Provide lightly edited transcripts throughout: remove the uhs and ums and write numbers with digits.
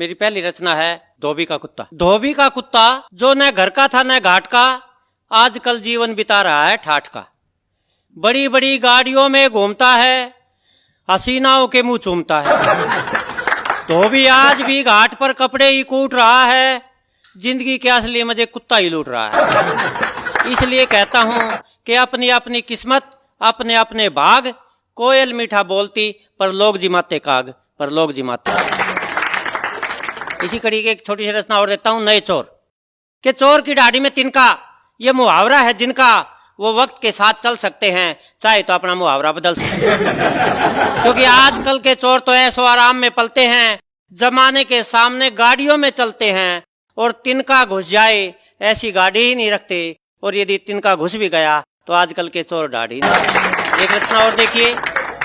मेरी पहली रचना है धोबी का कुत्ता। धोबी का कुत्ता जो न घर का था न घाट का, आजकल जीवन बिता रहा है ठाठ का। बड़ी बड़ी गाड़ियों में घूमता है, हसीनाओं के मुंह चूमता है। धोबी आज भी घाट पर कपड़े ही कूट रहा है, जिंदगी के असली मजे कुत्ता ही लूट रहा है। इसलिए कहता हूं कि अपनी अपनी किस्मत अपने अपने भाग, कोयल मीठा बोलती पर लोग जिमाते काग, पर लोग जिमाते। इसी कड़ी की एक छोटी सी रचना और देता हूं, नए चोर। कि चोर की दाढ़ी में तिनका, ये मुहावरा है जिनका, वो वक्त के साथ चल सकते हैं, चाहे तो अपना मुहावरा बदल सकते हैं। क्योंकि आजकल के चोर तो ऐसो आराम में पलते हैं, जमाने के सामने गाड़ियों में चलते हैं, और तिनका घुस जाए ऐसी गाड़ी ही नहीं रखते, और यदि तिनका घुस भी गया तो आजकल के चोर दाढ़ी नहीं। एक रचना और देखिए,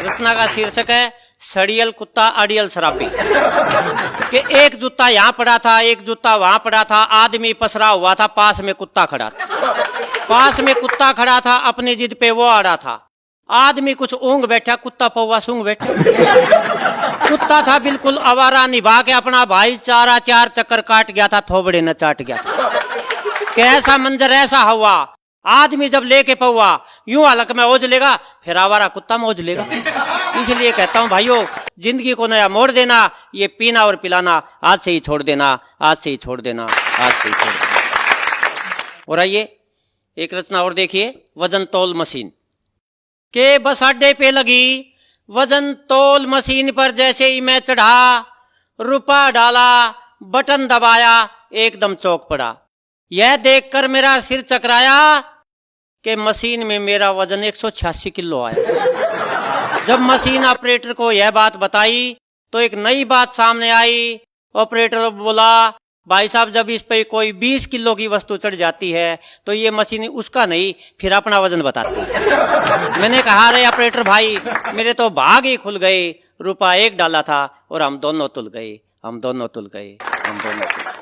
रचना का शीर्षक है सड़ियल कुत्ता अड़ियल शराबी। कि एक जूता यहाँ पड़ा था, एक जूता वहां पड़ा था, आदमी पसरा हुआ था, पास में कुत्ता खड़ा था। पास में कुत्ता खड़ा था, अपनी जिद पे वो अड़ा था। आदमी कुछ ऊँग बैठा, कुत्ता पौवा सूंघ बैठा। कुत्ता था बिल्कुल आवारा, निभा के अपना भाईचारा 4 चक्कर काट गया था, थोबड़े न चाट गया था। कैसा मंजर ऐसा हुआ, आदमी जब लेके पौवा यूं हलक में ओझ लेगा, फिर आवारा कुत्ता में ओझ लेगा। इसलिए कहता हूं भाइयों, जिंदगी को नया मोड़ देना, ये पीना और पिलाना आज से ही छोड़ देना, आज से ही छोड़ देना, आज से ही छोड़ देना। और आइए एक रचना और देखिए, वजन तोल मशीन। के बस अड्डे पे लगी वजन तोल मशीन पर, जैसे ही मैं चढ़ा, रुपया डाला, बटन दबाया, एकदम चौक पड़ा। यह देखकर मेरा सिर चकराया कि मशीन में मेरा वजन 186 किलो आया। जब मशीन ऑपरेटर को यह बात बताई तो एक नई बात सामने आई। ऑपरेटर बोला, भाई साहब जब इस पे कोई 20 किलो की वस्तु चढ़ जाती है तो ये मशीन उसका नहीं, फिर अपना वजन बताती है। मैंने कहा, अरे ऑपरेटर भाई, मेरे तो भाग ही खुल गए, रुपया 1 डाला था और हम दोनों तुल गए, हम दोनों तुल गए, हम दोनों तुल गए।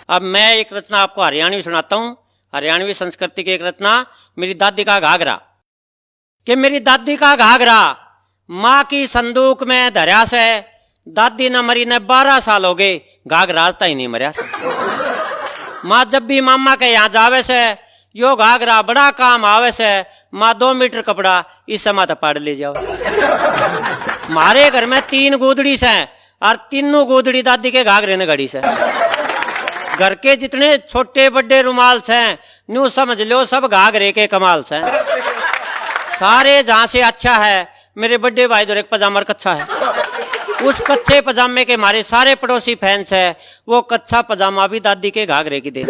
अब मैं एक रचना आपको हरियाणवी सुनाता हूं, हरियाणवी संस्कृति की एक रचना, मेरी दादी का घाघरा। कि मेरी दादी का घाघरा माँ की संदूक में धर्या से, दादी न मरी ने 12 साल हो गए, घाघरा आता ही नहीं मरिया से। माँ जब भी मामा के यहाँ जावे से, यो घाघरा बड़ा काम आवे से, माँ 2 मीटर कपड़ा इस समय तो पाड़ ले जाओ। हमारे घर में 3 गोदड़ी से, और तीनों गोदड़ी दादी के घाघरे ने घड़ी से। घर के जितने छोटे बड़े रुमाल से, न्यू समझ लो सब घाघरे के कमाल से। सारे जहां से अच्छा है, मेरे बड़े भाई दो एक पजामा कच्चा है, उस कच्चे पजामे के हमारे सारे पड़ोसी फैंस है, वो कच्चा पजामा भी दादी के घाघरे की देन।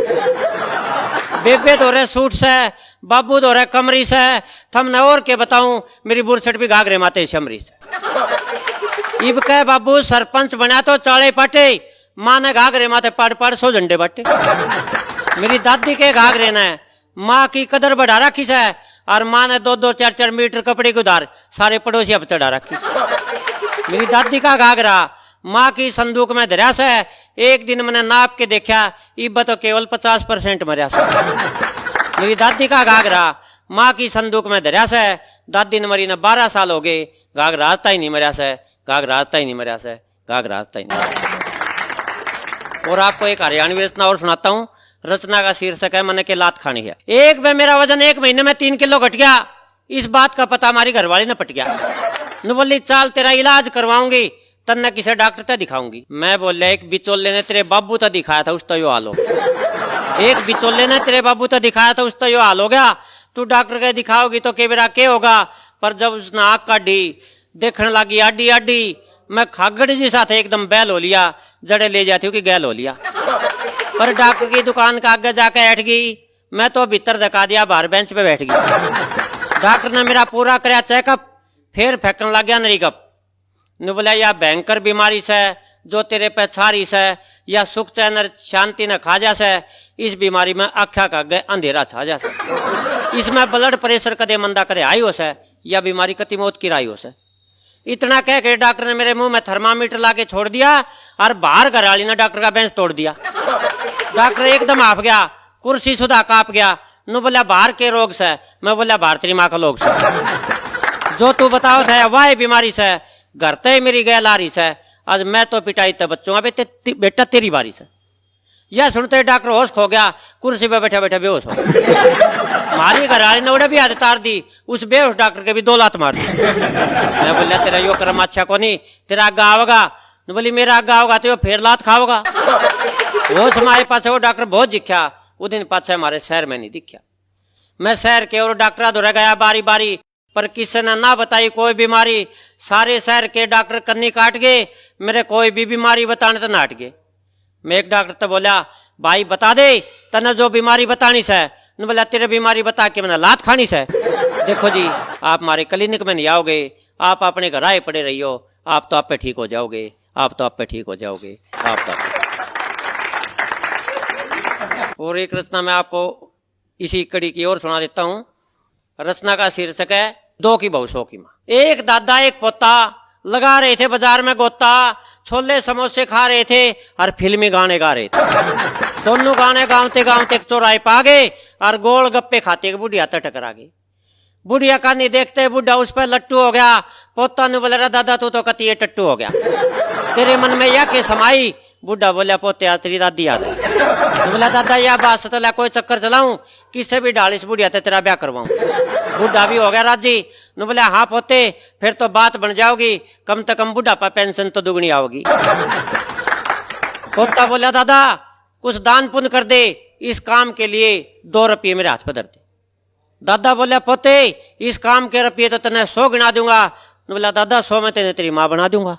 बेबे दो रहे सूट से, बाबू दो रहे कमरी से, थमने और के बताऊं, मेरी बुरसट भी घाघरे माते शमरी से। इब कह बाबू सरपंच बना तो चाले पाटे, माँ ने घाघरे माथे पड़ पड़ 100 झंडे बांटे। मेरी दादी के घाघरे ने माँ की कदर बढ़ा रखी है, और माँ ने 2-2, 4-4 मीटर कपड़े के उधार सारे पड़ोसी अब चढ़ा रखी है। मेरी दादी का घाघरा माँ की संदूक में धरा से, एक दिन मैंने नाप के देखा, इब तो केवल 50% मरिया से। मेरी दादी का घाघरा माँ की संदूक में धरा से, दादी ने मरी ने 12 साल हो गए, घाघरा आता ही नहीं मरिया से, घाघरा आता ही नहीं मरिया से, घाघरा आता ही नहीं। और आपको एक हरियाणवी रचना और सुनाता हूं, रचना का शीर्षक है मन के लात खानी है। एक बार मेरा वजन 1 महीने में 3 किलो घट गया, इस बात का पता हमारी घरवाली ने पट गया। न बोली, चाल तेरा इलाज करवाऊंगी, तन्ने किसे डॉक्टर तक दिखाऊंगी। मैं बोलिया, एक बिचौले ने तेरे बाबू तक दिखाया था, उस तो यो हाल हो गया। एक बिचौले ने तेरे बाबू तक दिखाया था, उस तो यो हाल हो गया। तू डॉक्टर के दिखाओगी तो के बेरा के होगा। पर जब उसने आँख काटी, देखने लगी आडी आडी, मैं खागड़ जी साथ एकदम बैल हो लिया, जड़े ले जाती हूँ कि गैल हो लिया। पर डॉक्टर की दुकान का आगे जाकर बैठ गई, मैं तो भीतर धका दिया, बाहर बेंच पे बैठ गई। डॉक्टर ने मेरा पूरा कराया चेकअप, फिर फेंकने लग गया नरी कप। ने बोला, या भयंकर बीमारी से जो तेरे पे छारी से, या सुख चैन शांति ने खा जा से, इस बीमारी में आख्या का गए अंधेरा छा जा से। इसमें ब्लड प्रेशर कदे मंदा कदे आई हो से, या बीमारी कति मौत की राई हो से। इतना कह के डॉक्टर ने मेरे मुंह में थर्मामीटर लाके छोड़ दिया, और बाहर घरवाली ने डॉक्टर का बेंच तोड़ दिया। डॉक्टर एकदम हाफ गया, कुर्सी सुधा कांप गया। नु बोला, बाहर के रोग से। मैं बोला, बाहर तेरी माँ का लोग से। जो तू बताओ था वाह बीमारी से, घर ते मेरी गैल आ रही से, आज मैं तो पिटाई तब बच्चों बेटा तेरी बारी से। यह सुनते डॉक्टर होश खो गया, कुर्सी पे बैठा बैठा बेहोश हो गया। मारी घरवाली ने उड़े भी हाथ तार दी, उस बेहोश डॉक्टर के भी 2 लात मार दी। मैं बोला तेरा यो कर्म अच्छा को नहीं, तेरा आगा आओगा। बोली मेरा आगा आओगा तो फिर लात खाओगा। वो हमारे पास वो डॉक्टर बहुत दिखा, वो दिन पास हमारे शहर में नहीं दिखा। मैं शहर के और डॉक्टर दौरा गया बारी बारी, पर किसी ने ना बताई कोई बीमारी। सारे शहर के डॉक्टर कन्नी काट गए, मेरे कोई भी बीमारी बताने तो नाट गए। मैं एक डॉक्टर तो बोला भाई बता दे तने जो बीमारी बतानी है। ने बोला तेरे बीमारी बता के मैंने लात खानी है। देखो जी आप हमारे क्लिनिक में नहीं आओगे, आप अपने घर आए पड़े रहियो, आप तो आप पे ठीक हो जाओगे, आप तो आप पे ठीक हो जाओगे, आप तो और एक रचना मैं आपको इसी कड़ी की ओर सुना देता हूं। रचना का शीर्षक है 2 की बहू 100 की मां। एक दादा एक पोता लगा रहे थे बाजार में गोता, छोले समोसे खा रहे थे और फिल्मी गाने गा रहे थे। दोनों गाने गावते गावते एक चौराहे पा गए और गोल गप्पे खाते एक बुढ़िया तक टकरा गई। बुढ़िया का नहीं देखते बुढ़ा उस पर लट्टू हो गया। पोता ने बोला दादा तू तो कती ये टट्टू हो गया, तेरे मन में यह के समाई। बुढ़ा बोला पोते तेरी दादी आ गई। बोला दादा यह बात से तो कोई चक्कर चलाऊं, किससे भी डाल इस बुढ़िया ते तेरा ब्याह करवाऊं। बुढ़ा भी हो गया राजी। ने बोला हाँ पोते फिर तो बात बन जाओगी, कम से कम बुढ़ापा पेंशन तो दुगनी आओगी। पोता बोला दादा कुछ दान पुण्य कर दे, इस काम के लिए 2 रुपये मेरे हाथ पर धर दे। दादा बोला पोते इस काम के रुपये तो तने 100 गिना दूंगा। ने बोला दादा 100 में तेने तेरी माँ बना दूंगा।